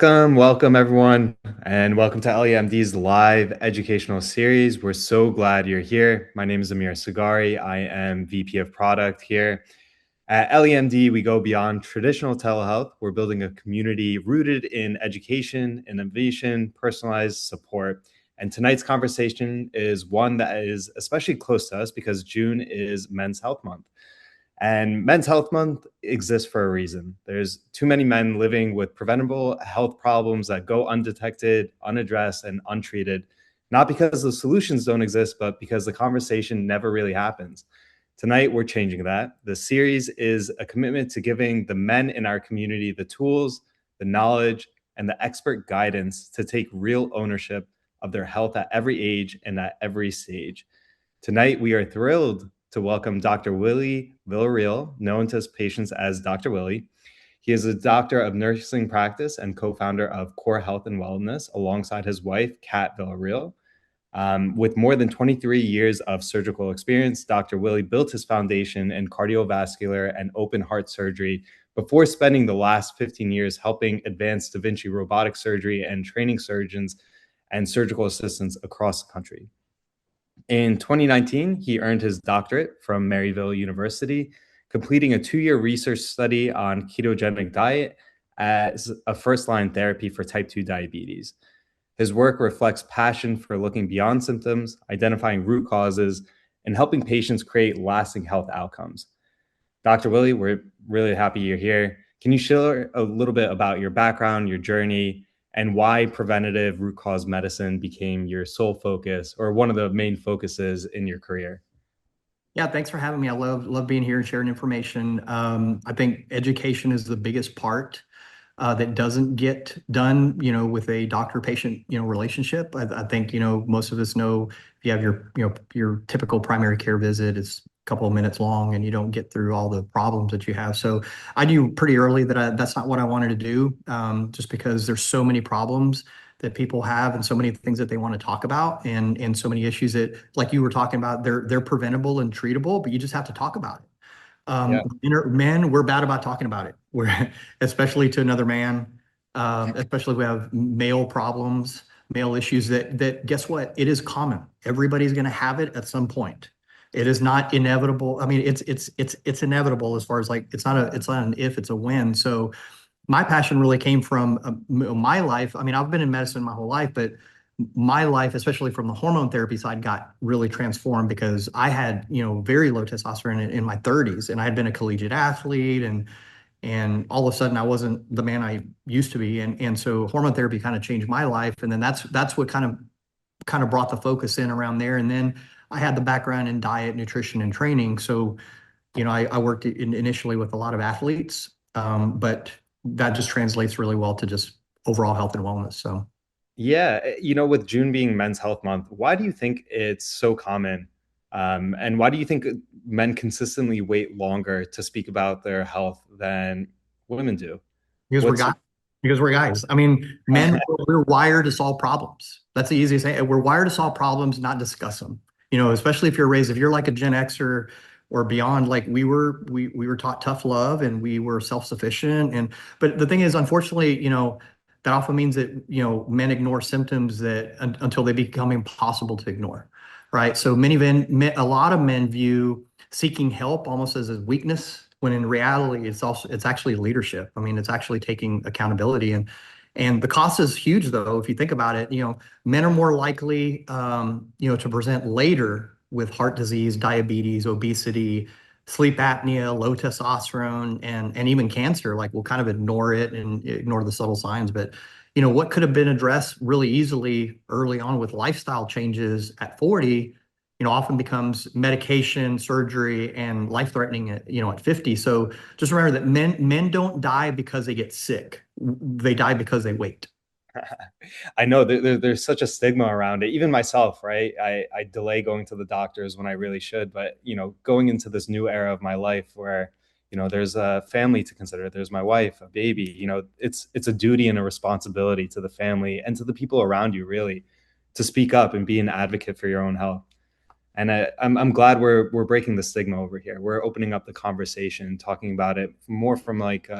Welcome everyone, and welcome to LEMD's live educational series. We're so glad you're here. My name is Amir Sagari. I am VP of Product here. At LEMD, we go beyond traditional telehealth. We're building a community rooted in education, innovation, personalized support. And tonight's conversation is one that is especially close to us because June is Men's Health Month. And Men's Health Month exists for a reason. There's too many men living with preventable health problems that go undetected, unaddressed, and untreated, not because the solutions don't exist, but because the conversation never really happens. Tonight, we're changing that. The series is a commitment to giving the men in our community the tools, the knowledge, and the expert guidance to take real ownership of their health at every age and at every stage. Tonight, we are thrilled to welcome Dr. Willie Villarreal, known to his patients as Dr. Willie. He is a doctor of nursing practice and co-founder of Core Health and Wellness alongside his wife, Kat Villarreal. With more than 23 years of surgical experience, Dr. Willie built his foundation in cardiovascular and open heart surgery before spending the last 15 years helping advance Da Vinci robotic surgery and training surgeons and surgical assistants across the country. In 2019, he earned his doctorate from Maryville University, completing a 2-year research study on ketogenic diet as a first-line therapy for type 2 diabetes. His work reflects passion for looking beyond symptoms, identifying root causes, and helping patients create lasting health outcomes. Dr. Willie, we're really happy you're here. Can you share a little bit about your background, your journey, and why preventative root cause medicine became your sole focus or one of the main focuses in your career? Yeah, thanks for having me. I love being here and sharing information. I think education is the biggest part that doesn't get done, with a doctor-patient, relationship. I think, most of us know if you have your typical primary care visit, it's a couple of minutes long and you don't get through all the problems that you have. So I knew pretty early that that's not what I wanted to do, just because there's so many problems that people have and so many things that they want to talk about and so many issues that, like you were talking about, they're preventable and treatable, but you just have to talk about it. Yeah. Men, we're bad about talking about it. We're especially to another man, especially if we have male problems, male issues that guess what? It is common. Everybody's going to have it at some point. It is not inevitable. I mean, it's inevitable as far as like it's not an if, it's a when. So my passion really came from my life. I mean, I've been in medicine my whole life, but my life, especially from the hormone therapy side, got really transformed because I had, very low testosterone in my 30s, and I had been a collegiate athlete, and all of a sudden I wasn't the man I used to be, and so hormone therapy kind of changed my life, and then that's what kind of brought the focus in around there, and then I had the background in diet, nutrition, and training, so I worked initially with a lot of athletes, but that just translates really well to just overall health and wellness. So. Yeah. With June being Men's Health Month, why do you think it's so common? And why do you think men consistently wait longer to speak about their health than women do? Because we're What's guys. Because we're guys. I mean, men, we're wired to solve problems. That's the easiest thing. We're wired to solve problems, not discuss them. Especially if you're like a Gen Xer or beyond, like we were taught tough love and we were self-sufficient. But the thing is, unfortunately, that often means that, men ignore symptoms until they become impossible to ignore. Right. So a lot of men view seeking help almost as a weakness, when in reality it's actually leadership. I mean, it's actually taking accountability, and the cost is huge though. If you think about it, men are more likely to present later with heart disease, diabetes, obesity, sleep apnea, low testosterone, and even cancer. Like, we'll kind of ignore it and ignore the subtle signs, but what could have been addressed really easily early on with lifestyle changes at 40, often becomes medication, surgery, and life-threatening at 50. So just remember that men don't die because they get sick. They die because they wait. I know there's such a stigma around it. Even myself, right? I delay going to the doctors when I really should. But, going into this new era of my life where, there's a family to consider, there's my wife, a baby, it's a duty and a responsibility to the family and to the people around you, really, to speak up and be an advocate for your own health. And I'm glad we're breaking the stigma over here. We're opening up the conversation, talking about it more from like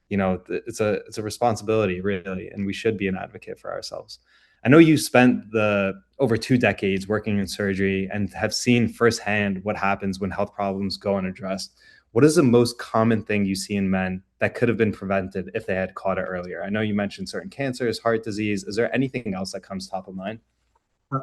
it's a responsibility really, and we should be an advocate for ourselves. I know you spent the over 2 decades working in surgery and have seen firsthand what happens when health problems go unaddressed. What is the most common thing you see in men that could have been prevented if they had caught it earlier? I know you mentioned certain cancers, heart disease. Is there anything else that comes top of mind?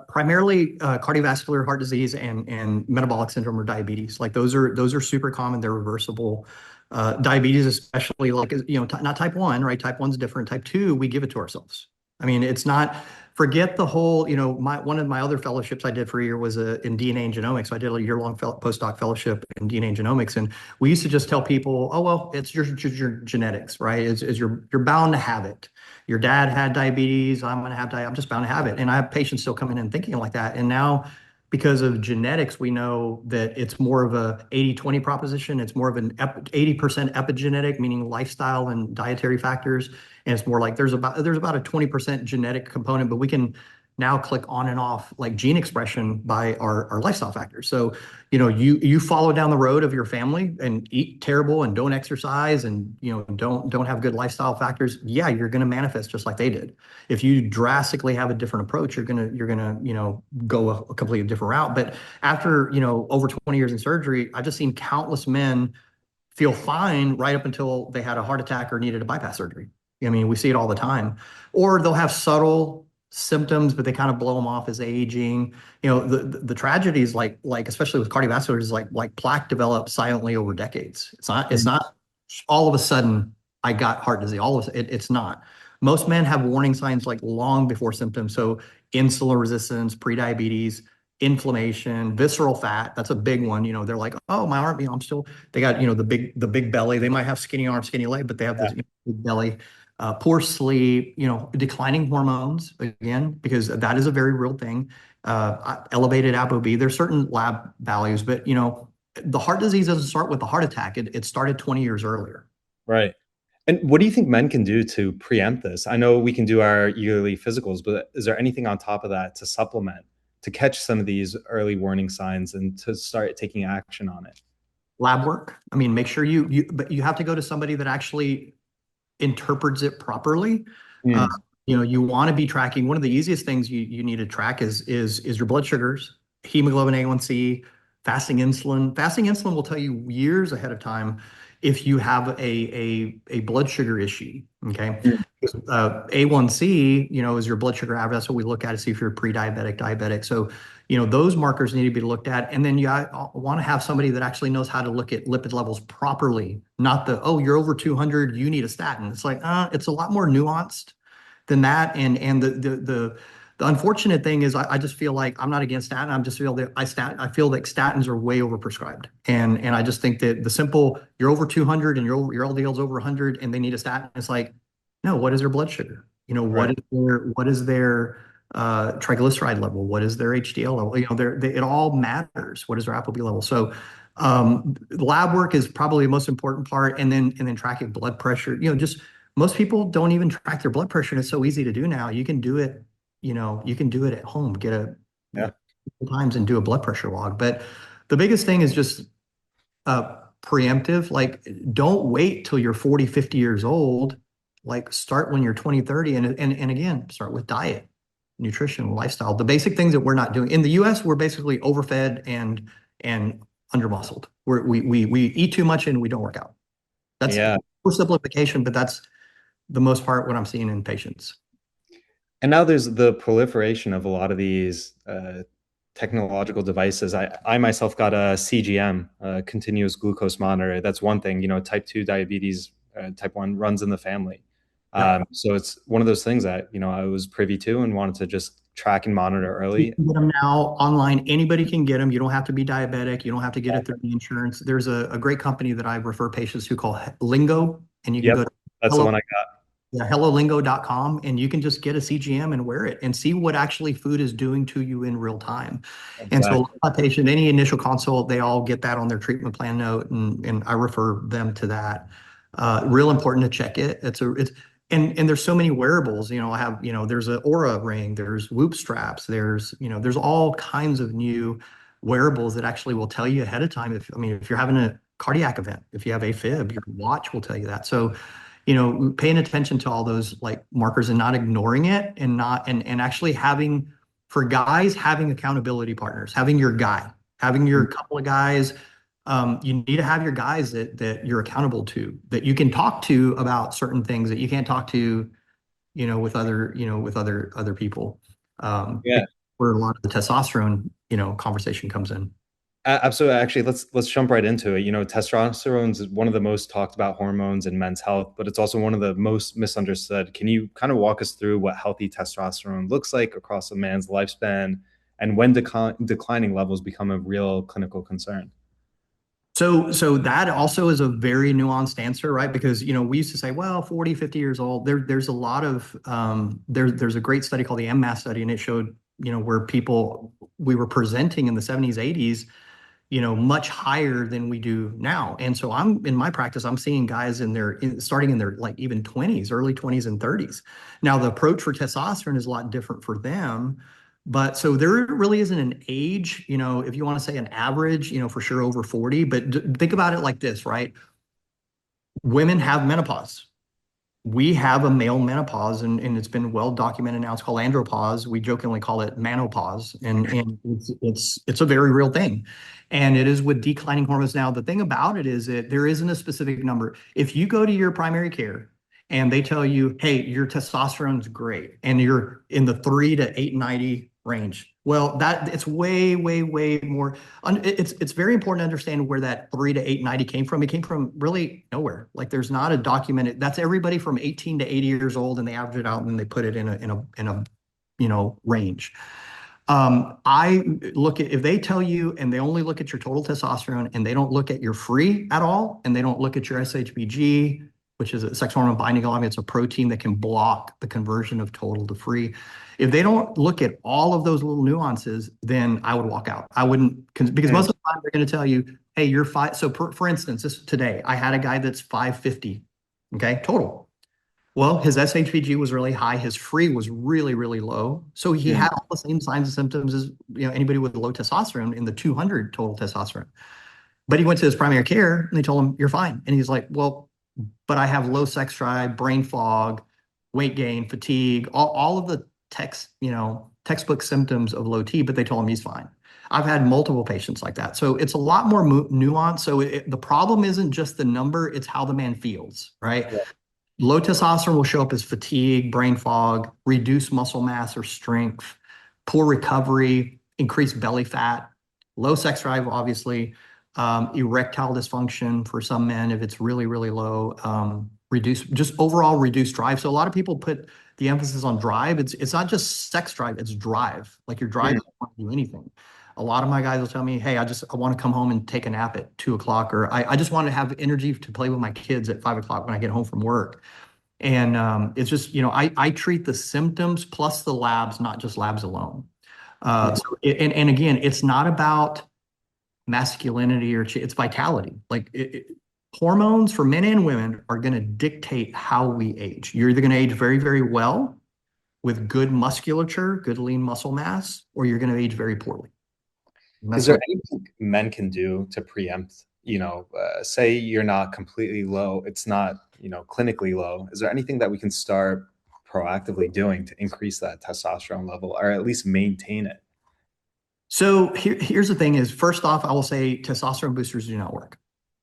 Primarily cardiovascular heart disease and metabolic syndrome or diabetes. Like those are super common. They're reversible. Diabetes, especially like not type 1, right? Type 1's different. Type 2, we give it to ourselves. I mean, it's not. Forget the whole. My one of my other fellowships I did for a year was in DNA and genomics. So I did a year-long postdoc fellowship in DNA and genomics, and we used to just tell people, "Oh well, it's your genetics, right? Is you're bound to have it." Your dad had diabetes, I'm going to have diabetes, I'm just bound to have it. And I have patients still coming in thinking like that. And now, because of genetics, we know that it's more of a 80-20 proposition. It's more of an 80% epigenetic, meaning lifestyle and dietary factors. And it's more like there's about a 20% genetic component, but we can now click on and off like gene expression by our lifestyle factors. So, you follow down the road of your family and eat terrible and don't exercise and don't have good lifestyle factors. Yeah, you're going to manifest just like they did. If you drastically have a different approach, you're gonna go a completely different route. But after over 20 years in surgery, I've just seen countless men feel fine right up until they had a heart attack or needed a bypass surgery. I mean, we see it all the time. Or they'll have subtle symptoms, but they kind of blow them off as aging. The tragedies like especially with cardiovascular is like plaque develops silently over decades. It's not all of a sudden I got heart disease. All of it's not. Most men have warning signs like long before symptoms. So insulin resistance, prediabetes, inflammation, visceral fat. That's a big one. They're like, oh, my arm, I'm still, they got, the big belly. They might have skinny arm, skinny leg, but they have this big belly. Poor sleep, declining hormones again, because that is a very real thing. Elevated ApoB. There's certain lab values, but the heart disease doesn't start with the heart attack. It started 20 years earlier. Right. And what do you think men can do to preempt this? I know we can do our yearly physicals, but is there anything on top of that to supplement, to catch some of these early warning signs and to start taking action on it? Lab work. I mean, make sure but you have to go to somebody that actually interprets it properly. Uh, Mm. you want to be tracking. One of the easiest things you need to track is your blood sugars, hemoglobin A1C, fasting insulin. Fasting insulin will tell you years ahead of time if you have a blood sugar issue. Okay. Mm. A1C, is your blood sugar average. That's what we look at to see if you're pre-diabetic, diabetic. So, those markers need to be looked at. And then you want to have somebody that actually knows how to look at lipid levels properly, not oh, you're over 200, you need a statin. It's like, it's a lot more nuanced than that. And the unfortunate thing is I just feel like I'm not against statin. I just feel that I feel like statins are way overprescribed. And I just think that the simple, you're over 200 and your LDL's over 100 and they need a statin. It's like, no, what is their blood sugar? Right. What is their triglyceride level? What is their HDL level? It all matters. What is their ApoB level? So lab work is probably the most important part, and then tracking blood pressure. Just most people don't even track their blood pressure, and it's so easy to do now. You can do it. You can do it at home. Get Yeah. times and do a blood pressure log. But the biggest thing is just preemptive. Like, don't wait till you're 40, 50 years old. Like, start when you're 20, 30, and again, start with diet, nutrition, lifestyle, the basic things that we're not doing. In the US, we're basically overfed and undermuscled. We eat too much and we don't work out. That's Yeah. for simplification, but that's the most part what I'm seeing in patients. And now there's the proliferation of a lot of these technological devices. I myself got a CGM, continuous glucose monitor. That's one thing. Type 2 diabetes, type 1 runs in the family. Yep. So it's one of those things that, I was privy to and wanted to just track and monitor You early. can get them now online. Anybody can get them. You don't have to be diabetic. You don't have to get it through the insurance. There's a great company that I refer patients who call Lingo, and you can Yep. go to That's the hello, one I got. yeah, hellolingo.com, and you can just get a CGM and wear it and see what actually food is doing to you in real time. And so Exactly. my patient, any initial consult, they all get that on their treatment plan note, and I refer them to that. Real important to check it. And there's so many wearables. I have, there's an Aura ring, there's Whoop straps, there's all kinds of new wearables that actually will tell you ahead of time if you're having a cardiac event, if you have AFib, your watch will tell you that. So paying attention to all those like markers and not ignoring it and not and actually having for guys having accountability partners, having your guy, having your couple of guys. You need to have your guys that you're accountable to, that you can talk to about certain things that you can't talk to, with other people. Yeah. Where a lot of the testosterone, conversation comes in. Absolutely. Actually, let's jump right into it. Testosterone is one of the most talked about hormones in men's health, but it's also one of the most misunderstood. Can you kind of walk us through what healthy testosterone looks like across a man's lifespan and when declining levels become a real clinical concern? So that also is a very nuanced answer, right? Because, we used to say, well, 40, 50 years old, there's a lot of, there's a great study called the MMass study, and it showed, where people we were presenting in the 70s, 80s, much higher than we do now. And so in my practice, I'm seeing guys starting in their like even 20s, early 20s and 30s. Now the approach for testosterone is a lot different for them. But so there really isn't an age, if you want to say an average, for sure over 40, but think about it like this, right? Women have menopause. We have a male menopause, and it's been well documented now. It's called andropause. We jokingly call it manopause, and it's a very real thing, and it is with declining hormones. Now, the thing about it is that there isn't a specific number. If you go to your primary care and they tell you, "Hey, your testosterone's great," and you're in the 3 to 890 range, well, that it's way, way, way more. It's very important to understand where that 3 to 890 came from. It came from really nowhere. Like there's not a documented. That's everybody from 18 to 80 years old, and they average it out and they put it in a range. I look at if they tell you and they only look at your total testosterone and they don't look at your free at all, and they don't look at your SHBG, which is a sex hormone binding globulin. It's a protein that can block the conversion of total to free. If they don't look at all of those little nuances, then I would walk out. I wouldn't, because most of the time they're going to tell you, hey, you're five. So for instance, today I had a guy that's 550, okay, total. Well, his SHBG was really high. His free was really, really low. So he Mm. had all the same signs and symptoms as anybody with low testosterone in the 200 total testosterone. But he went to his primary care and they told him, you're fine. And he's like, well, but I have low sex drive, brain fog, weight gain, fatigue, all of the textbook symptoms of low T, but they told him he's fine. I've had multiple patients like that. So it's a lot more nuanced. So the problem isn't just the number, it's how the man feels, right? Yeah. Low testosterone will show up as fatigue, brain fog, reduced muscle mass or strength, poor recovery, increased belly fat, low sex drive, obviously, erectile dysfunction for some men if it's really, really low, just overall reduced drive. So a lot of people put the emphasis on drive. It's not just sex drive, it's drive. Like your drive Mm. doesn't want to do anything. A lot of my guys will tell me, hey, I want to come home and take a nap at 2 o'clock, or I just want to have energy to play with my kids at 5 o'clock when I get home from work. And it's just, I treat the symptoms plus the labs, not just labs alone. And again, it's not about masculinity it's vitality. Like hormones for men and women are going to dictate how we age. You're either going to age very, very well with good musculature, good lean muscle mass, or you're going to age very poorly. And Is that's there what. anything men can do to preempt, say you're not completely low, it's not, clinically low. Is there anything that we can start proactively doing to increase that testosterone level or at least maintain it? So here's the thing is, first off, I will say testosterone boosters do not work.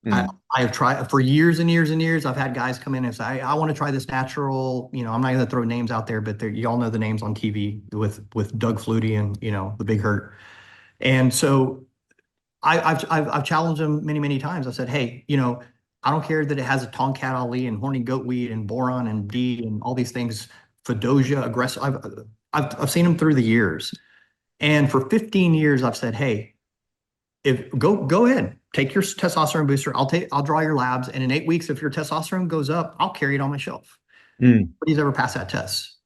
I, Mm. I have tried for years and years and years. I've had guys come in and say, I want to try this natural, I'm not going to throw names out there, but you all know the names on TV with Doug Flutie and, the Big Hurt. And so I've challenged them many, many times. I said, hey, I don't care that it has a Tonkat Ali and horny goat weed and boron and D and all these things, Fedosia, aggressive. I've seen them through the years. And for 15 years, I've said, hey, if go ahead, take your testosterone booster. I'll draw your labs. And in 8 weeks, if your testosterone goes up, I'll carry it on my shelf. Mm. Nobody's ever passed that test.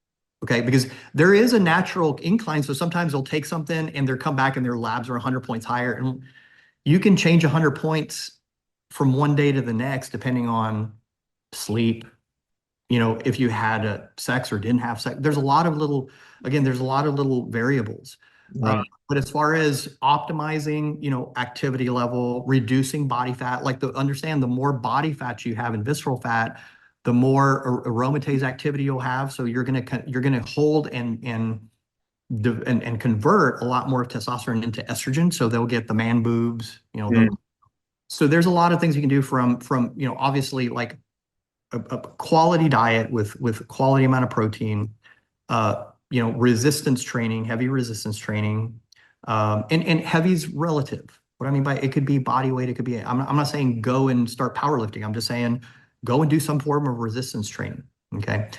Okay, because there is a natural incline. So sometimes they'll take something and they'll come back and their labs are 100 points higher. And you can change 100 points from one day to the next, depending on sleep, if you had sex or didn't have sex. There's a lot of little variables. Right. But as far as optimizing, activity level, reducing body fat, understand the more body fat you have and visceral fat, the more aromatase activity you'll have. So you're gonna hold and convert a lot more testosterone into estrogen. So they'll get the man boobs, Mm, so there's a lot of things you can do from obviously like a quality diet with quality amount of protein, resistance training, heavy resistance training, and heavy's relative. What I mean by it could be body weight, it could be. I'm not saying go and start powerlifting. I'm just saying go and do some form of resistance training. Okay,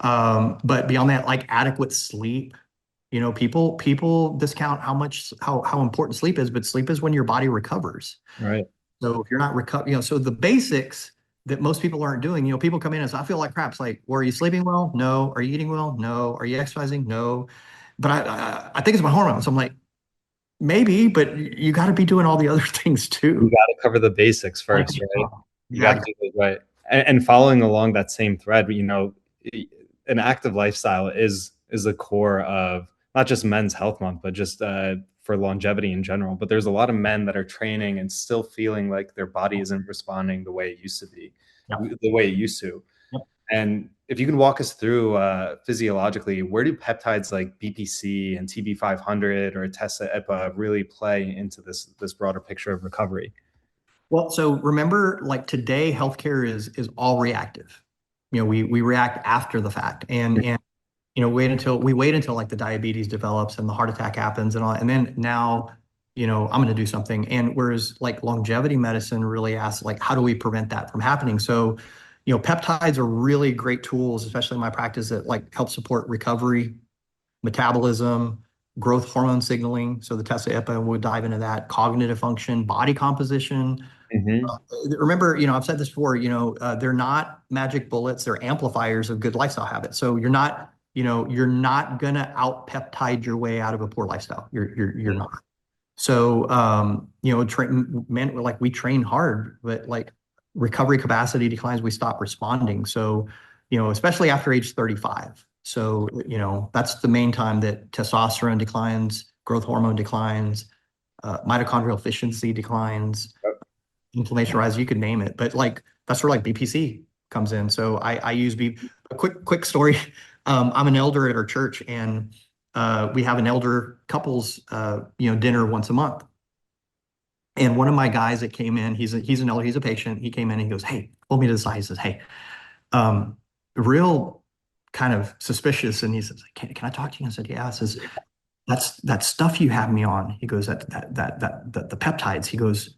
but beyond that, like adequate sleep. People discount how important sleep is, but sleep is when your body recovers. right. So if you're not recovering, so the basics that most people aren't doing, people come in and say, I feel like crap. It's like, well, are you sleeping well? No. Are you eating well? No. Are you exercising? No. But I think it's my hormones. So I'm like, maybe, but you got to be doing all the other things You too. got to cover the basics first, right? You got to Exactly. do it right. And following along that same thread, an active lifestyle is the core of not just Men's Health Month, but just for longevity in general. But there's a lot of men that are training and still feeling like their body isn't responding the way it used to be, Yep. the way it used to. Yep. And if you can walk us through physiologically, where do peptides like BPC and TB500 or TESA-IPA really play into this broader picture of recovery? Well, so remember, like today, healthcare is all reactive. We react after the fact, and wait until like the diabetes develops and the heart attack happens and all, and then now, I'm going to do something. And whereas like longevity medicine really asks like, how do we prevent that from happening? So, peptides are really great tools, especially in my practice that like help support recovery, metabolism, growth hormone signaling. So the TESA-IPA would dive into that, cognitive function, body composition. Hmm. Remember, I've said this before, they're not magic bullets, they're amplifiers of good lifestyle habits. So you're not gonna out peptide your way out of a poor lifestyle. You're not. So men like we train hard, but like recovery capacity declines, we stop responding. So, especially after age 35. So, that's the main time that testosterone declines, growth hormone declines, mitochondrial efficiency declines, inflammation rise, you could name it. But like that's where like BPC comes in. So I use a quick story. I'm an elder at our church, and we have an elder couples dinner once a month. And one of my guys that came in, he's an elder, he's a patient. He came in and he goes, "Hey," pulled me to the side. He says, "Hey, um, real kind of suspicious." And he says, "Can I talk to you?" I said, "Yeah." I says, "That's that stuff you have me on." He goes, "That the peptides." He goes,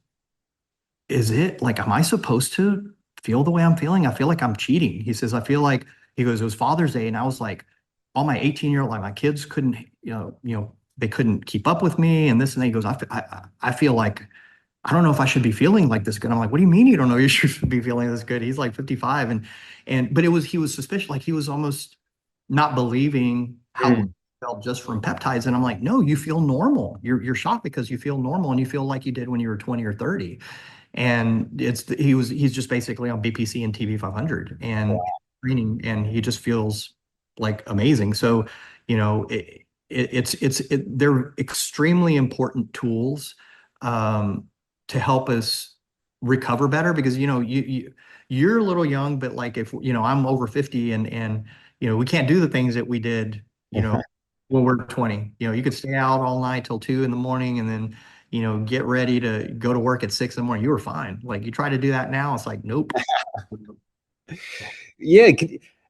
is it like, am I supposed to feel the way I'm feeling? I feel like I'm cheating. He says, I feel like, he goes, it was Father's Day. And I was like, all my 18-year-old, like my kids couldn't, they couldn't keep up with me and this and that. He goes, I feel like, I don't know if I should be feeling like this good. I'm like, what do you mean you don't know you should be feeling this good? He's like 55. But he was suspicious. Like he was almost not believing how good Mm. he felt just from peptides. And I'm like, no, you feel normal. You're shocked because you feel normal and you feel like you did when you were 20 or 30. And he's just basically on BPC and TB500 and training, and he just feels like amazing. So, they're extremely important tools to help us recover better because you're a little young, but like if I'm over 50 and we can't do the things that we did, when we're 20. You could stay out all night till 2 in the morning and then get ready to go to work at 6 in the morning. You were fine. Like you try to do that now, it's like, nope. Yeah,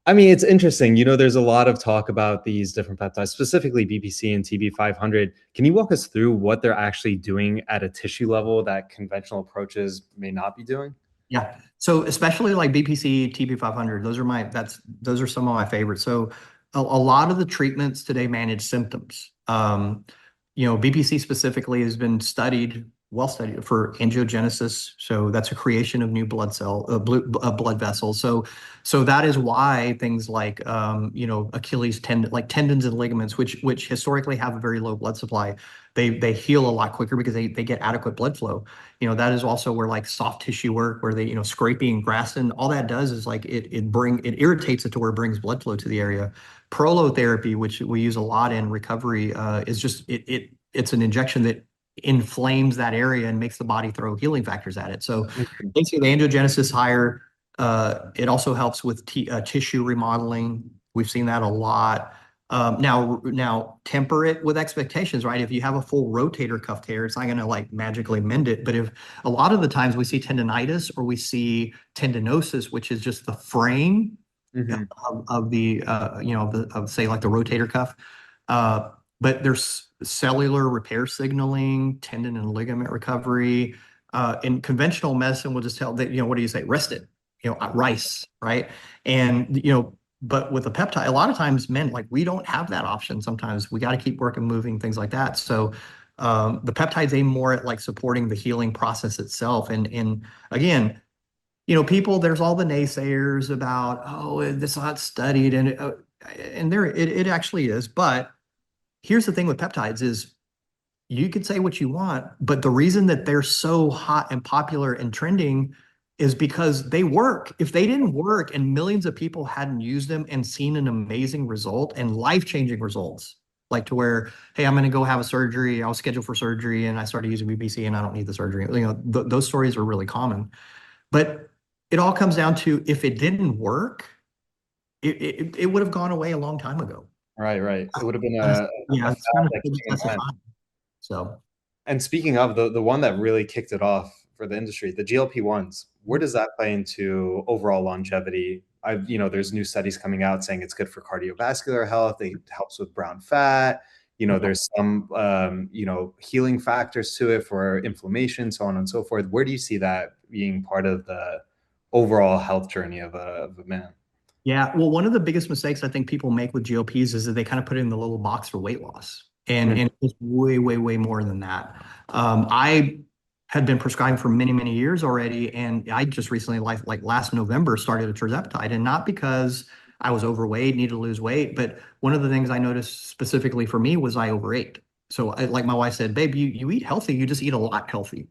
I mean, it's interesting. There's a lot of talk about these different peptides, specifically BPC and TB500. Can you walk us through what they're actually doing at a tissue level that conventional approaches may not be doing? Yeah. So especially like BPC, TB500, those are some of my favorites. So a lot of the treatments today manage symptoms. BPC specifically has been well studied for angiogenesis. So that's a creation of new blood vessels. So that is why things like, Achilles tendon, like tendons and ligaments, which historically have a very low blood supply, they heal a lot quicker because they get adequate blood flow. That is also where like soft tissue work, where they, scraping, grassing, all that does is like it irritates it to where it brings blood flow to the area. Prolotherapy, which we use a lot in recovery, is just it's an injection that inflames that area and makes the body throw healing factors at it. So basically, the angiogenesis higher, It also helps with tissue remodeling. We've seen that a lot. Now temper it with expectations, right? If you have a full rotator cuff tear, it's not going to like magically mend it. But if a lot of the times we see tendonitis or we see tendinosis, which is just the frame Hmm. of the of say like the rotator cuff. But there's cellular repair signaling, tendon and ligament recovery. In conventional medicine, we'll just tell that, what do you say? Rest it, rice, right? And, but with a peptide, a lot of times men, like we don't have that option. Sometimes we got to keep working, moving, things like that. So the peptides aim more at like supporting the healing process itself. And again, people, there's all the naysayers about, oh, this is not studied, and it actually is. But here's the thing with peptides is you could say what you want, but the reason that they're so hot and popular and trending is because they work. If they didn't work and millions of people hadn't used them and seen an amazing result and life-changing results, like to where, hey, I'm going to go have a surgery, I was scheduled for surgery and I started using BBC and I don't need the surgery. Those stories are really common. But it all comes down to if it didn't work, it would have gone away a long time ago. Right, right. It would have been Yeah, a it's fad kind of that came and went. so. And speaking of the one that really kicked it off for the industry, the GLP-1s, where does that play into overall longevity? There's new studies coming out saying it's good for cardiovascular health. It helps with brown fat. There's some, healing factors to it for inflammation, so on and so forth. Where do you see that being part of the overall health journey of a man? Yeah, well, one of the biggest mistakes I think people make with GLPs is that they kind of put it in the little box for weight loss, and Mm. and it's way, way, way more than that. I had been prescribing for many, many years already, and I just recently, like last November, started a tirzepatide, and not because I was overweight, needed to lose weight, but one of the things I noticed specifically for me was I overate. So, like my wife said, "Babe, you eat healthy, you just eat a lot healthy."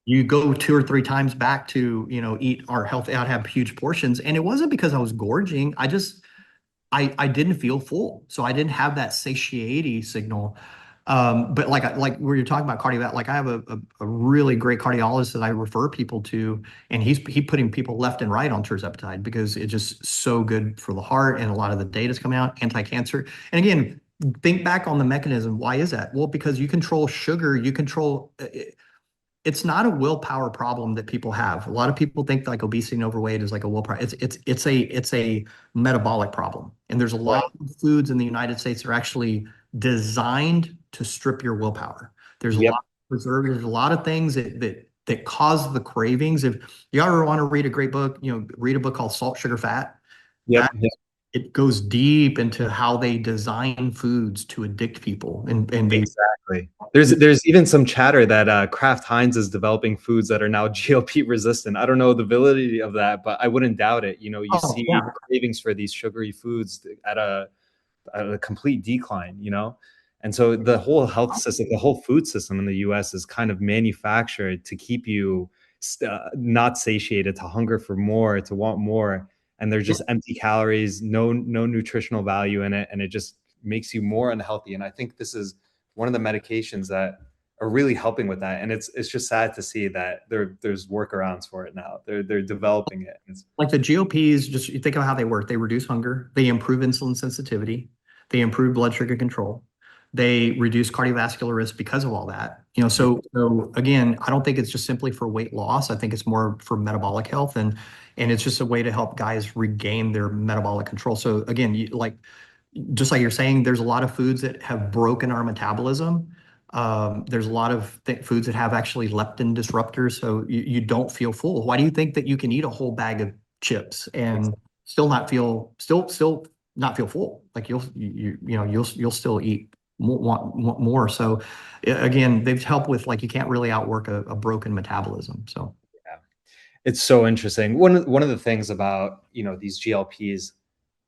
You go 2 or 3 times back to eat our healthy. I'd have huge portions, and it wasn't because I was gorging. I didn't feel full, so I didn't have that satiety signal. But like where you're talking about cardiovascular, like I have a really great cardiologist that I refer people to, and he putting people left and right on tirzepatide because it's just so good for the heart, and a lot of the data's coming out, anti-cancer. And again, think back on the mechanism. Why is that? Well, because you control sugar, you control it's not a willpower problem that people have. A lot of people think like obesity and overweight is like a willpower. It's a metabolic problem. And there's a lot Right. of foods in the United States that are actually designed to strip your willpower. There's a lot Yep. of preservatives, there's a lot of things that cause the cravings. If you ever want to read a great book, read a book called Salt, Sugar, Fat. Yep. That it goes deep into how they design foods to addict people, and they Exactly. There's even some chatter that Kraft Heinz is developing foods that are now GLP resistant. I don't know the validity of that, but I wouldn't doubt it. You oh see yeah. cravings for these sugary foods at a complete decline, And so the whole health system, the whole food system in the US is kind of manufactured to keep you not satiated, to hunger for more, to want more. And they're just empty calories, no nutritional value in it. And it just makes you more unhealthy. And I think this is one of the medications that are really helping with that. And it's just sad to see that there's workarounds for it now. They're developing it. Like the GOPs, just you think about how they work. They reduce hunger, they improve insulin sensitivity, they improve blood sugar control, they reduce cardiovascular risk because of all that. So again, I don't think it's just simply for weight loss. I think it's more for metabolic health, and it's just a way to help guys regain their metabolic control. So again, just like you're saying, there's a lot of foods that have broken our metabolism. There's a lot of foods that have actually leptin disruptors, so you don't feel full. Why do you think that you can eat a whole bag of chips and still not feel full? Like you'll still eat want more. So again, they've helped with like you can't really outwork a broken metabolism. So Yeah. It's so interesting. One of the things about, these GLPs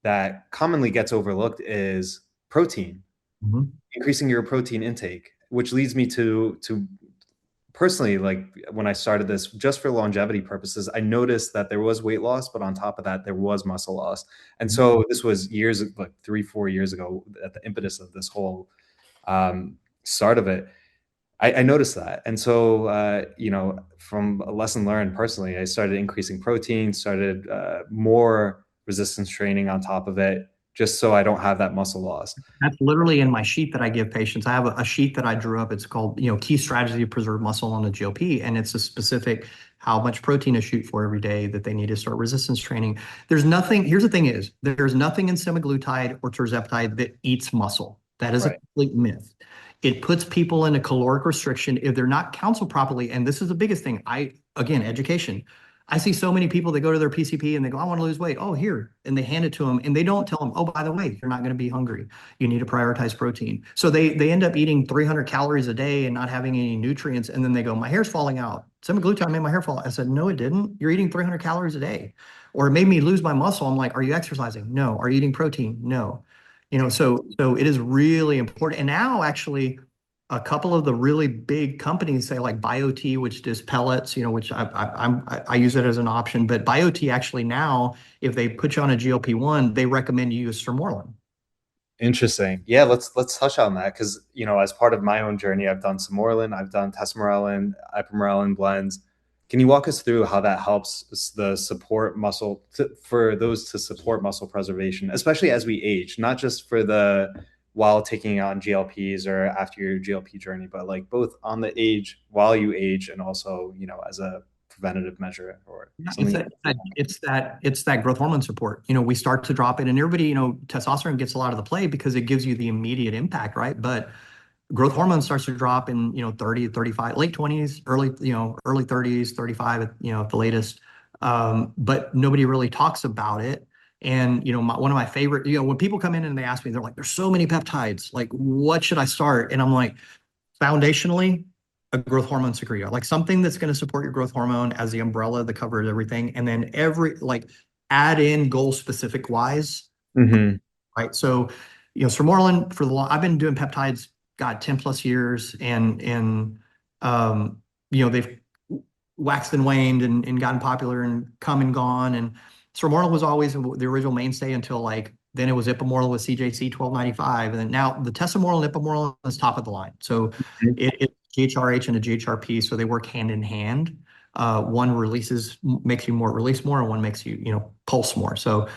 that commonly gets overlooked is protein, mhm. increasing your protein intake, which leads me to personally, like when I started this just for longevity purposes, I noticed that there was weight loss, but on top of that, there was muscle loss. And so this was years, like 3, 4 years ago, at the impetus of this whole start of it. I noticed that. And so, from a lesson learned personally, I started increasing protein, started more resistance training on top of it, just so I don't have that muscle loss. That's literally in my sheet that I give patients. I have a sheet that I drew up. It's called, Key Strategy to Preserve Muscle on the GLP, and it's a specific how much protein to shoot for every day that they need to start resistance training. There's nothing, here's the thing is, there's nothing in semaglutide or tirzepatide that eats muscle. That is a Right. complete myth. It puts people in a caloric restriction if they're not counseled properly. And this is the biggest thing. Again, education. I see so many people that go to their PCP and they go, I want to lose weight. Oh, here. And they hand it to them and they don't tell them, oh, by the way, you're not going to be hungry. You need to prioritize protein. So they end up eating 300 calories a day and not having any nutrients. And then they go, my hair's falling out. Semaglutide made my hair fall. I said, no, it didn't. You're eating 300 calories a day. Or it made me lose my muscle. I'm like, are you exercising? No. Are you eating protein? No. So it is really important. And now actually a couple of the really big companies say like BioT, which does pellets, which I use it as an option. But BioT actually now, if they put you on a GLP-1, they recommend you use Sermorelin. Interesting. Yeah, let's touch on that because as part of my own journey, I've done Samorelin, I've done Tesamorelin, Ipamorelin blends. Can you walk us through how that helps the support for those to support muscle preservation, especially as we age, not just for the while taking on GLPs or after your GLP journey, but like both on the age while you age and also, as a preventative measure or Yeah, something you it's that growth hormone support. We start to drop it, and everybody, testosterone gets a lot of the play because it gives you the immediate impact, right? But growth hormone starts to drop in 30 35 late 20s early 30s 35 at the latest, but nobody really talks about it. And one of my favorite, when people come in and they ask me, they're like, there's so many peptides, like what should I start? And I'm like, foundationally, a growth hormone secretor, like something that's going to support your growth hormone as the umbrella that covers everything, and then add in goal specific wise. hmm Right. So, Sermorelin I've been doing peptides, got 10 plus years, and they've waxed and waned and gotten popular and come and gone. And Sermorelin was always the original mainstay until then it was Ipamorelin with CJC 1295. And then now the Tesamorelin and Ipamorelin is top of the line. So it's GHRH and a GHRP. So they work hand in hand. One makes you release more, and one makes you, pulse more. So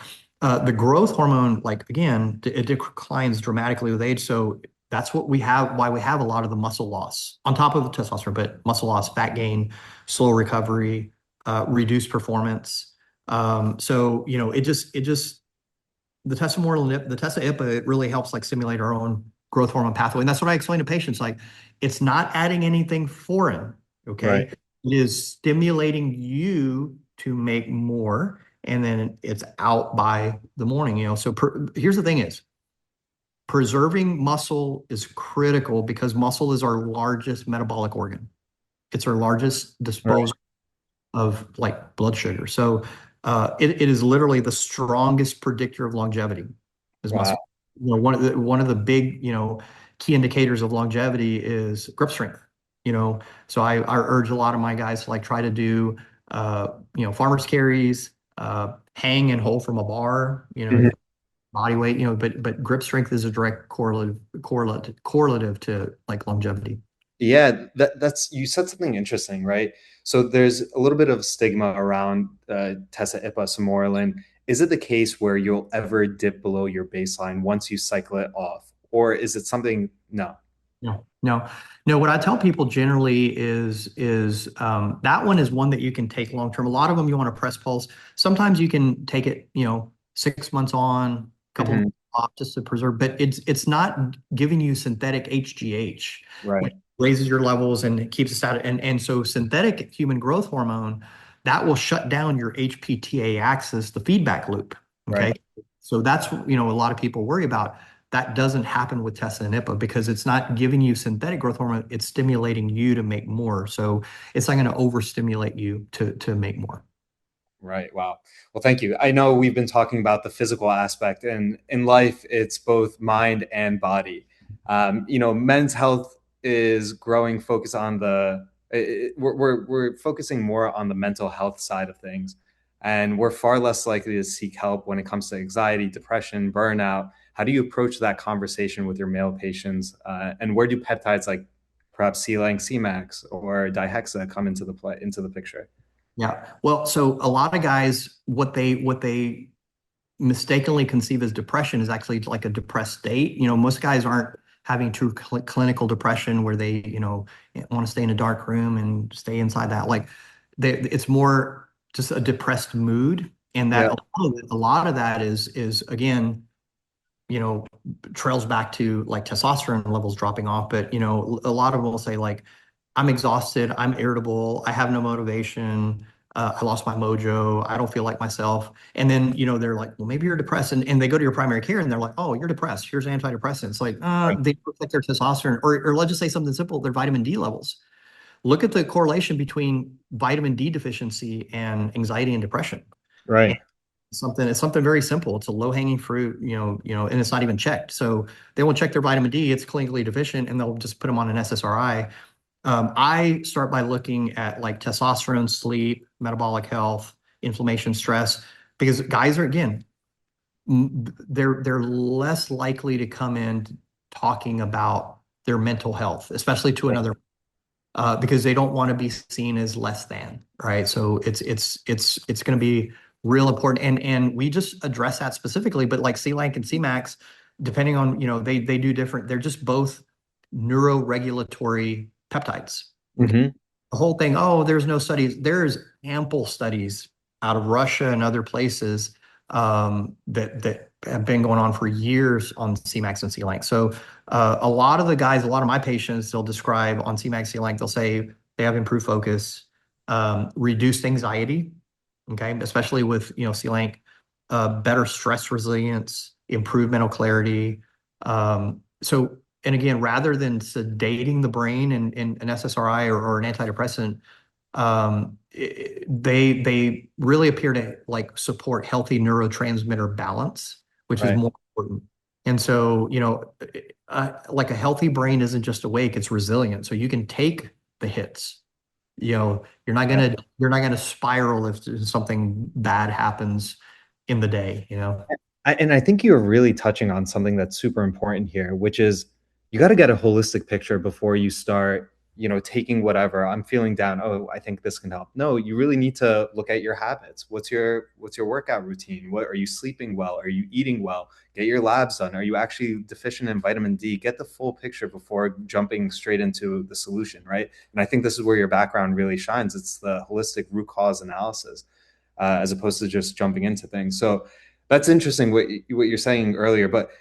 the growth hormone, like again, it declines dramatically with age. So that's why we have a lot of the muscle loss on top of the testosterone, but muscle loss, fat gain, slow recovery, reduced performance. So the the Tessa IPA, it really helps like simulate our own growth hormone pathway. And that's what I explain to patients. Like, it's not adding anything foreign. Okay. Right. It is stimulating you to make more, and then it's out by the morning, So here's the thing is preserving muscle is critical because muscle is our largest metabolic organ. It's our largest Right. disposal of like blood sugar. So it is literally the strongest predictor of longevity is Wow. muscle. One of the big, key indicators of longevity is grip strength. So I urge a lot of my guys to like try to do farmers carries, hang and hold from a bar, Mhm. body weight, but grip strength is a direct correlative to like longevity. Yeah, that's you said something interesting, right? So there's a little bit of stigma around Tessa Ipa Samorelin. Is it the case where you'll ever dip below your baseline once you cycle it off, or is it something? No. No, no, no. What I tell people generally is that one is one that you can take long term. A lot of them you want to press pulse. Sometimes you can take it, 6 months on, a couple months hmm off just to preserve. But it's not giving you synthetic HGH, which Right. raises your levels and it keeps us out. And so synthetic human growth hormone that will shut down your HPTA axis, the feedback loop. Right. Okay, so that's a lot of people worry about. That doesn't happen with Tessa and IPA because it's not giving you synthetic growth hormone. It's stimulating you to make more. So it's not going to overstimulate you to make more. Right. Wow. Well, thank you. I know we've been talking about the physical aspect, and in life, it's both mind and body. Men's health is growing focus on we're focusing more on the mental health side of things, and we're far less likely to seek help when it comes to anxiety, depression, burnout. How do you approach that conversation with your male patients, and where do peptides like perhaps C-Lang, C-Max, or dihexa come into the picture? Yeah. Well, so a lot of guys, what they mistakenly conceive as depression is actually like a depressed state. Most guys aren't having true clinical depression where they, want to stay in a dark room and stay inside that. Like it's more just a depressed mood. And that Yeah, a lot of that is again, you know, trails back to like testosterone levels dropping off. But, a lot of them will say like, I'm exhausted, I'm irritable, I have no motivation, I lost my mojo, I don't feel like myself. And then, they're like, well, maybe you're depressed. And they go to your primary care and they're like, oh, you're depressed. Here's antidepressants. Like, right, they protect their testosterone, or let's just say something simple, their vitamin D levels. Look at the correlation between vitamin D deficiency and anxiety and depression. And right. it's something very simple. It's a low-hanging fruit, and it's not even checked. So they won't check their vitamin D, it's clinically deficient, and they'll just put them on an SSRI. I start by looking at like testosterone, sleep, metabolic health, inflammation, stress, because guys are again, they're less likely to come in talking about their mental health, especially to another, because they don't want to be seen as less than, right? So it's going to be real important, and we just address that specifically. But like C-Lank and C-Max, depending on they do different. They're just both neuroregulatory peptides. Okay? Hmm. The whole thing, oh, there's no studies. There's ample studies out of Russia and other places, that have been going on for years on Cmax and C-Lank. So a lot of the guys, a lot of my patients, they'll describe on Cmax, C-Lank, they'll say they have improved focus, reduced anxiety, okay, especially with C-Lank, better stress resilience, improved mental clarity. So and again, rather than sedating the brain in an SSRI or an antidepressant, they really appear to like support healthy neurotransmitter balance, which is Right. more important. And so, like a healthy brain isn't just awake, it's resilient. So you can take the hits. You're not gonna spiral if something bad happens in the day. And I think you're really touching on something that's super important here, which is you got to get a holistic picture before you start, taking whatever. I'm feeling down. Oh, I think this can help. No, you really need to look at your habits. What's your workout routine? What are you sleeping well? Are you eating well? Get your labs done. Are you actually deficient in vitamin D? Get the full picture before jumping straight into the solution, right? And I think this is where your background really shines. It's the holistic root cause analysis, as opposed to just jumping into things. So that's interesting what you're saying earlier. But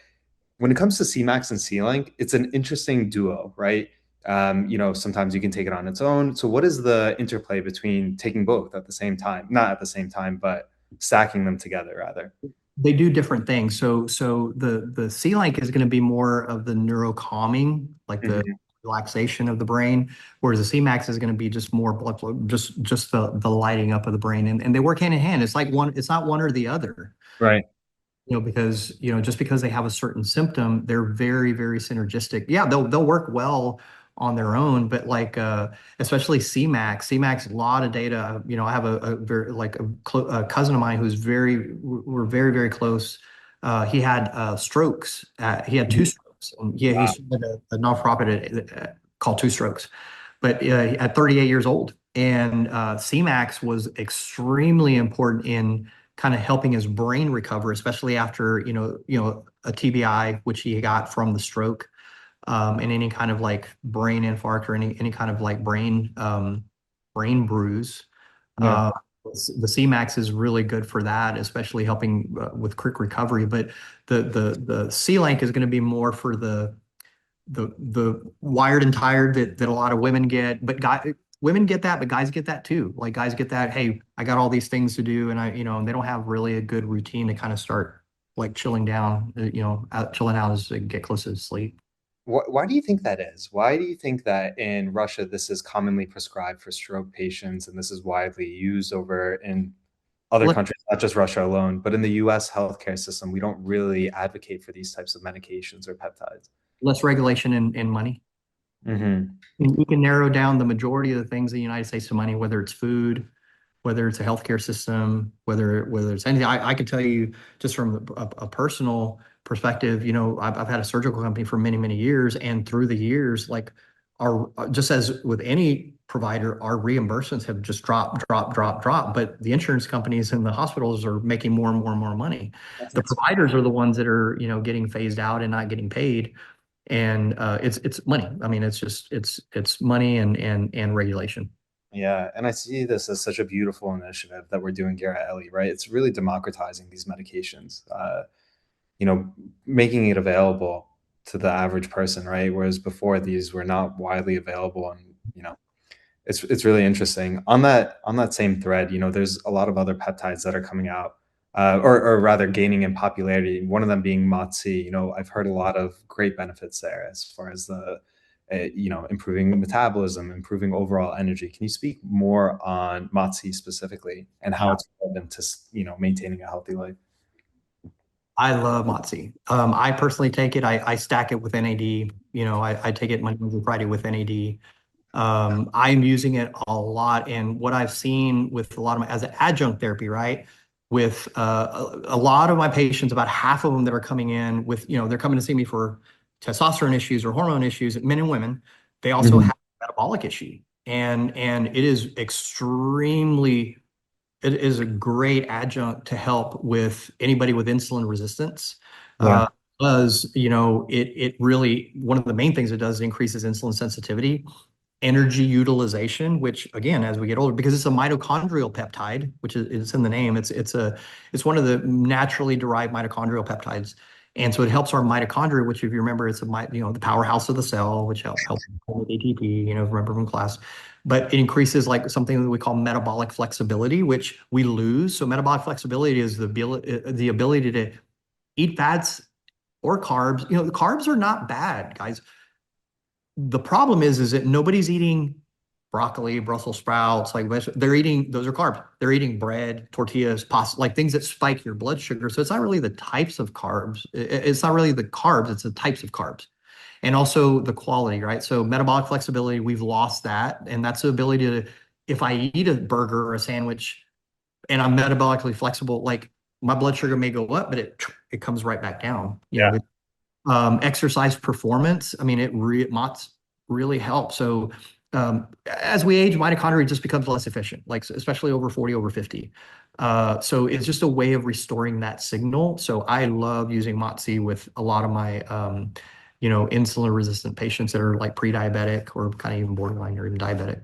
when it comes to Cmax and C-Link, it's an interesting duo, right? Sometimes you can take it on its own. So what is the interplay between taking both at the same time? Not at the same time, but stacking them together rather. They do different things. So the C-Lank is going to be more of the neurocalming, like the Mhm. relaxation of the brain, whereas the C-Max is going to be just more blood flow, just the lighting up of the brain, and they work hand in hand. It's like one, it's not one or the other. Right. Because just because they have a certain symptom, they're very, very synergistic. Yeah, they'll work well on their own, but like especially C-Max, a lot of data. I have a very like a cousin of mine we're very, very close. He had strokes. He had two Mhm. strokes. And yeah, he Wow. started a nonprofit called Two Strokes, but at 38 years old. And C-Max was extremely important in kind of helping his brain recover, especially after a TBI, which he got from the stroke, and any kind of like brain infarct or any kind of like brain bruise. Yeah. Uh, the C-Max is really good for that, especially helping with quick recovery. But the C-Lank is going to be more for the wired and tired that a lot of women get, but women get that, but guys get that too. Like guys get that, hey, I got all these things to do, and and they don't have really a good routine to kind of start like chilling down, chilling out as they get closer to sleep. Why do you think that is? Why do you think that in Russia this is commonly prescribed for stroke patients and this is widely used over in other Look, countries, not just Russia alone, but in the US healthcare system, we don't really advocate for these types of medications or peptides? less regulation and money. Hmm. We can narrow down the majority of the things in the United States to money, whether it's food, whether it's a healthcare system, whether it's anything. I can tell you just from a personal perspective, I've had a surgical company for many, many years, and through the years, like our just as with any provider, our reimbursements have just dropped. But the insurance companies and the hospitals are making more and more and more money. The That's providers are the ones that are, getting phased out and not getting paid. And it's money. I mean, it's just it's money and regulation. Yeah, and I see this as such a beautiful initiative that we're doing here at Ellie, right? It's really democratizing these medications, you know, making it available to the average person, right? Whereas before these were not widely available, and it's really interesting. On that same thread, there's a lot of other peptides that are coming out, or rather gaining in popularity. One of them being MOTS-c. I've heard a lot of great benefits there as far as the improving metabolism, improving overall energy. Can you speak more on MOTS-c specifically and how Yeah. it's relevant to maintaining a healthy life? I love Motzi. I personally take it. I stack it with NAD. I take it Monday through Friday with NAD. I'm using it a lot, and what I've seen with a lot of as an adjunct therapy, right? With a lot of my patients, about half of them that are coming in with, they're coming to see me for testosterone issues or hormone issues, men and women. They also Mhm. have a metabolic issue, and it is extremely it is a great adjunct to help with anybody with insulin resistance. Yeah. Uh, because it really one of the main things it does is increases insulin sensitivity, energy utilization, which again, as we get older, because it's a mitochondrial peptide, which is it's in the name, it's one of the naturally derived mitochondrial peptides. And so it helps our mitochondria, which if you remember, it's the powerhouse of the cell, which helps with ATP, remember from class. But it increases like something that we call metabolic flexibility, which we lose. So metabolic flexibility is the ability to eat fats or carbs. The carbs are not bad, guys. The problem is that nobody's eating broccoli, Brussels sprouts, like they're eating, those are carbs. They're eating bread, tortillas, pasta, like things that spike your blood sugar. So it's not really the types of carbs. It's not really the carbs, it's the types of carbs. And also the quality, right? So metabolic flexibility, we've lost that. And that's the ability to, if I eat a burger or a sandwich and I'm metabolically flexible, like my blood sugar may go up, but it comes right back down. Yeah. Exercise performance. I mean, MOTS really help. So as we age, mitochondria just becomes less efficient, like especially over 40, over 50. So it's just a way of restoring that signal. So I love using MOTS with a lot of my, insulin resistant patients that are like pre-diabetic or kind of even borderline or even diabetic.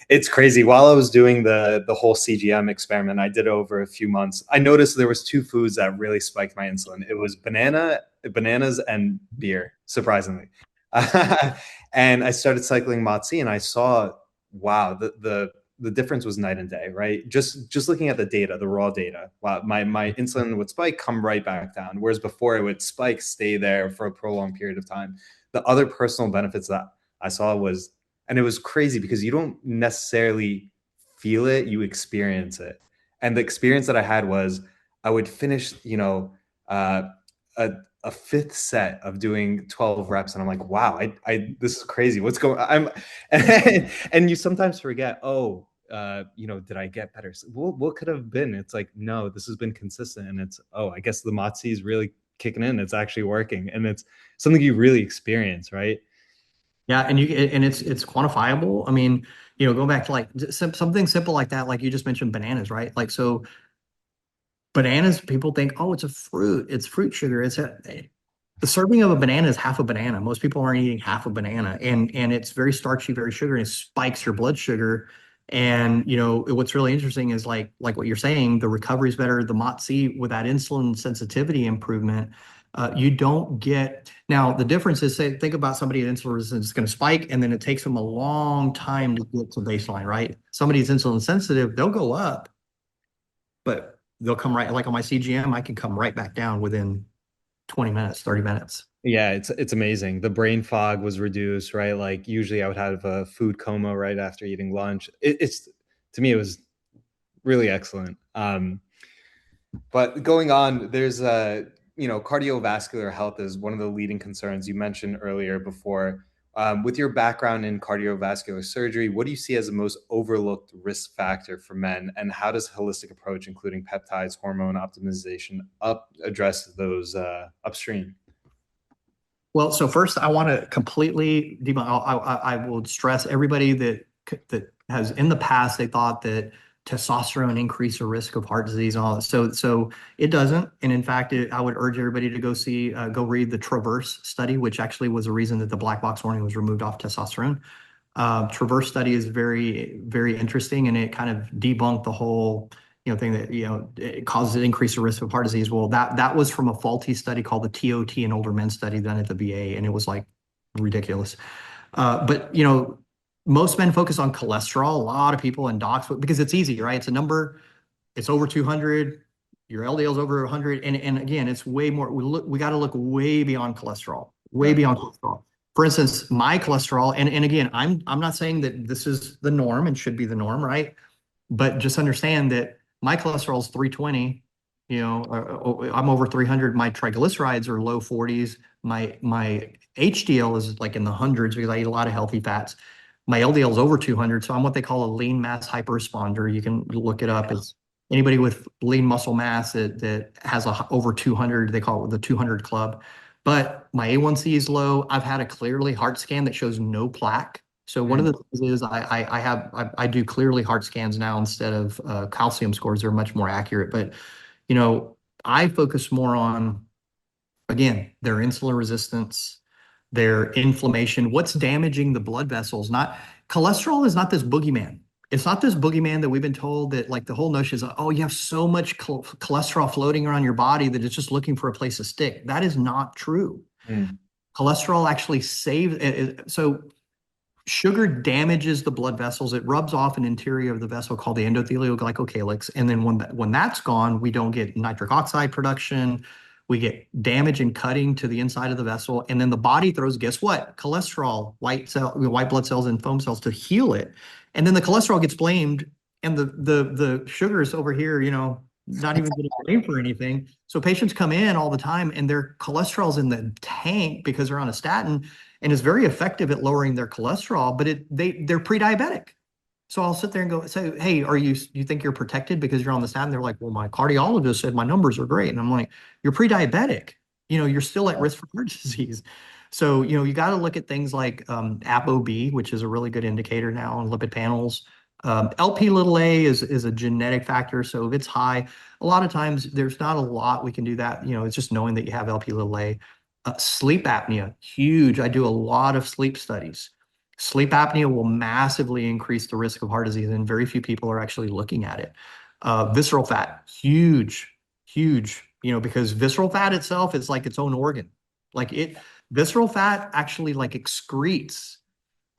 It's crazy. While I was doing the whole CGM experiment, I did it over a few months. I noticed there was two foods that really spiked my insulin. It was bananas and beer, surprisingly. And I started cycling Motzi, and I saw, wow, the difference was night and day, right? Just looking at the data, the raw data. Wow, my insulin would spike, come right back down. Whereas before it would spike, stay there for a prolonged period of time. The other personal benefits that I saw was, and it was crazy because you don't necessarily feel it, you experience it. And the experience that I had was I would finish, uh, a, a fifth set of doing 12 reps, and I'm like, wow, I this is crazy. What's going I'm and you sometimes forget, oh, did I get better? What could have been? It's like, no, this has been consistent, and it's, oh, I guess the Motzi is really kicking in. It's actually working, and it's something you really experience, right? Yeah, and it's quantifiable. I mean, going back to like something simple like that, like you just mentioned bananas, right? Like so bananas, people think, oh, it's a fruit, it's fruit sugar. The serving of a banana is half a banana. Most people aren't eating half a banana, and it's very starchy, very sugary, and it spikes your blood sugar. And what's really interesting is like what you're saying, the recovery is better. The MOTS-c with that insulin sensitivity improvement, you don't get now. The difference is, say, think about somebody at insulin resistance is going to spike, and then it takes them a long time to get to baseline, right? Somebody's insulin sensitive, they'll go up, but they'll come right, like on my CGM, I can come right back down within 20 minutes, 30 minutes. Yeah, it's amazing. The brain fog was reduced, right? Like usually I would have a food coma right after eating lunch. It's to me it was really excellent. But going on, there's cardiovascular health is one of the leading concerns you mentioned earlier before. With your background in cardiovascular surgery, what do you see as the most overlooked risk factor for men, and how does holistic approach, including peptides, hormone optimization, address those upstream? Well, so first I want to completely debunk. I will stress everybody that has in the past they thought that testosterone increased the risk of heart disease and all that. So it doesn't. And in fact, I would urge everybody to go read the Traverse study, which actually was the reason that the black box warning was removed off testosterone. Traverse study is very, very interesting, and it kind of debunked the whole, thing that, it causes an increased risk of heart disease. Well, that was from a faulty study called the TOT in older men study done at the VA, and it was like ridiculous. But most men focus on cholesterol. A lot of people and docs because it's easy, right? It's a number. It's over 200. Your LDL's over 100, and again, it's way more. We got to look way beyond cholesterol, way Yeah. beyond cholesterol. For instance, my cholesterol, and again, I'm not saying that this is the norm and should be the norm, right? But just understand that my cholesterol is 320. I'm over 300. My triglycerides are low 40s. My HDL is like in the hundreds because I eat a lot of healthy fats. My LDL is over 200, so I'm what they call a lean mass hyperresponder. You can look it up. It's anybody with lean muscle mass that has over 200. They call it the 200 club. But my A1C is low. I've had a clearly heart scan that shows no plaque. So one of Mm. the things is I do clearly heart scans now instead of calcium scores. They're much more accurate. But you know, I focus more on, again, their insulin resistance, their inflammation, what's damaging the blood vessels. Not cholesterol is not this boogeyman. It's not this boogeyman that we've been told that like the whole notion is, oh, you have so much cholesterol floating around your body that it's just looking for a place to stick. That is not true. Mm. Cholesterol actually saves. So sugar damages the blood vessels. It rubs off an interior of the vessel called the endothelial glycocalyx. And then when that's gone, we don't get nitric oxide production. We get damage and cutting to the inside of the vessel. And then the body throws, guess what? Cholesterol, white blood cells and foam cells to heal it. And then the cholesterol gets blamed and the sugars over here, not even getting blamed for anything. So patients come in all the time and their cholesterol's in the tank because they're on a statin and is very effective at lowering their cholesterol, but they're pre-diabetic. So I'll sit there and say, hey, you think you're protected because you're on the statin? They're like, well, my cardiologist said my numbers are great. And I'm like, you're pre-diabetic. You're still at risk for heart disease. So, you got to look at things like ApoB, which is a really good indicator now on lipid panels. LP little a is a genetic factor. So if it's high, a lot of times there's not a lot we can do that. It's just knowing that you have LP little a. Sleep apnea, huge. I do a lot of sleep studies. Sleep apnea will massively increase the risk of heart disease, and very few people are actually looking at it. Visceral fat, huge, huge, because visceral fat itself is like its own organ. Visceral fat actually like excretes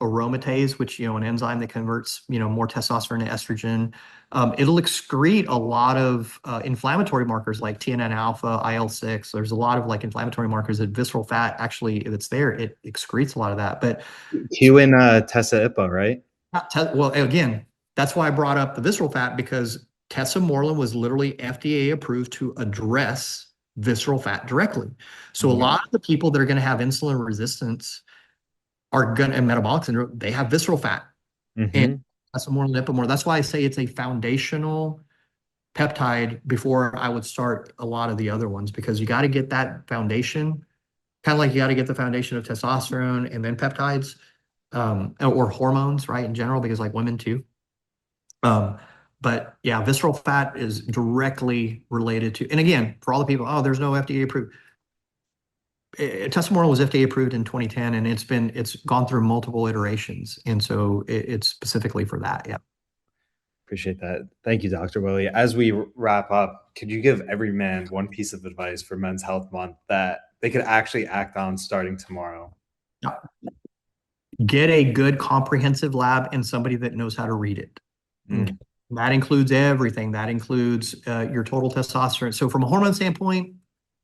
aromatase, which, an enzyme that converts, more testosterone to estrogen. It'll excrete a lot of inflammatory markers like TNF alpha, IL-6. There's a lot of like inflammatory markers that visceral fat actually, if it's there, it excretes a lot of that. But Q and Tessa IPA, right? well, again, that's why I brought up the visceral fat because tesamorelin was literally FDA approved to address visceral fat directly. So a Mhm. lot of the people that are going to have insulin resistance and metabolic syndrome, they have visceral fat. And Mhm. that's more lipomorph. That's why I say it's a foundational peptide before I would start a lot of the other ones because you got to get that foundation, kind of like you got to get the foundation of testosterone and then peptides, or hormones, right, in general, because like women too. Um, but yeah, visceral fat is directly related to, and again, for all the people, oh, there's no FDA approved. Tesamorelin was FDA approved in 2010, and it's gone through multiple iterations, and so it's specifically for that. Yeah. Appreciate that. Thank you, Dr. Willie. As we wrap up, could you give every man one piece of advice for Men's Health Month that they could actually act on starting tomorrow? Yeah. Get a good comprehensive lab and somebody that knows how to read it. Okay. Mm. That includes everything. That includes your total testosterone. So from a hormone standpoint,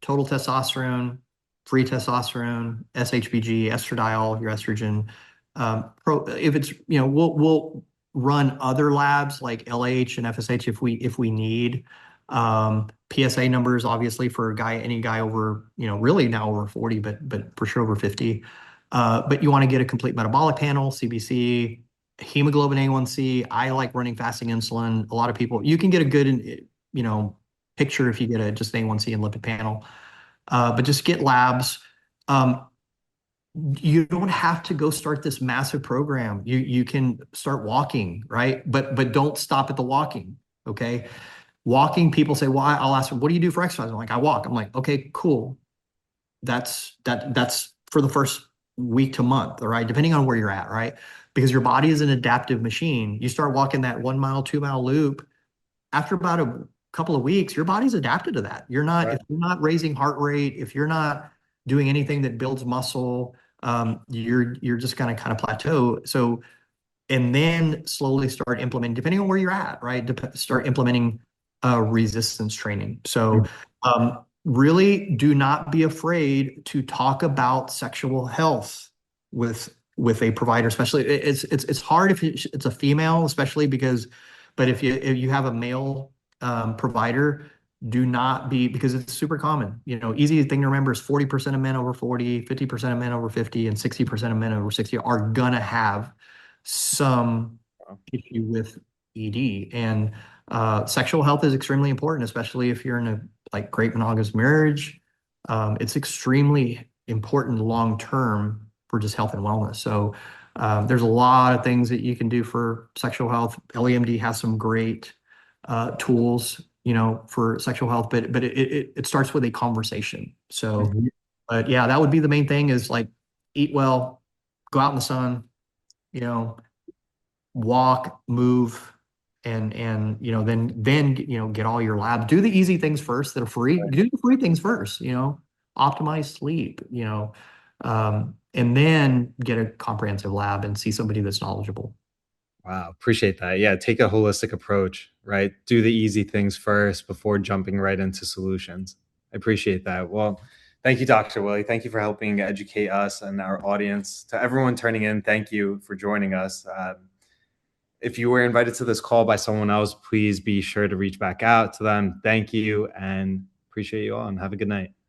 total testosterone, free testosterone, SHBG, estradiol, your estrogen. If it's, we'll run other labs like LH and FSH if we need. PSA numbers, obviously, for any guy over, really now over 40, but for sure over 50. But you want to get a complete metabolic panel, CBC, hemoglobin A1C. I like running fasting insulin. A lot of people, you can get a good, picture if you get just an A1C and lipid panel. But just get labs. Um, you don't have to go start this massive program. You can start walking, right? But don't stop at the walking. Okay. Walking, people say, well, I'll ask them, what do you do for exercise? I'm like, I walk. I'm like, okay, cool. That's for the first week to month, all right, depending on where you're at, right? Because your body is an adaptive machine. You start walking that 1 mile, 2 mile loop. After about a couple of weeks, your body's adapted to that. Right. If you're not raising heart rate, if you're not doing anything that builds muscle, you're just going to kind of plateau. So, and then slowly start implementing, depending on where you're at, right? Start implementing resistance training. So, really do not be afraid to talk about sexual health with a provider, especially it's hard if it's a female, especially because, but if you have a male provider, do not be, because it's super common. Easy thing to remember is 40% of men over 40, 50% of men over 50, and 60% of men over 60 are gonna have some issue with ED. And sexual health is extremely important, especially if you're in a like great monogamous marriage. It's extremely important long term for just health and wellness. So there's a lot of things that you can do for sexual health. LEMD has some great tools, for sexual health, but it starts with a conversation. So, Mhm. but yeah, that would be the main thing is like eat well, go out in the sun, you know, walk, move, and then get all your labs. Do the easy things first that are free. Right. Do the free things first. Optimize sleep. And then get a comprehensive lab and see somebody that's knowledgeable. Wow, appreciate that. Yeah, take a holistic approach, right? Do the easy things first before jumping right into solutions. I appreciate that. Well, thank you, Dr. Willie. Thank you for helping educate us and our audience. To everyone turning in, thank you for joining us. If you were invited to this call by someone else, please be sure to reach back out to them. Thank you and appreciate you all and have a good night.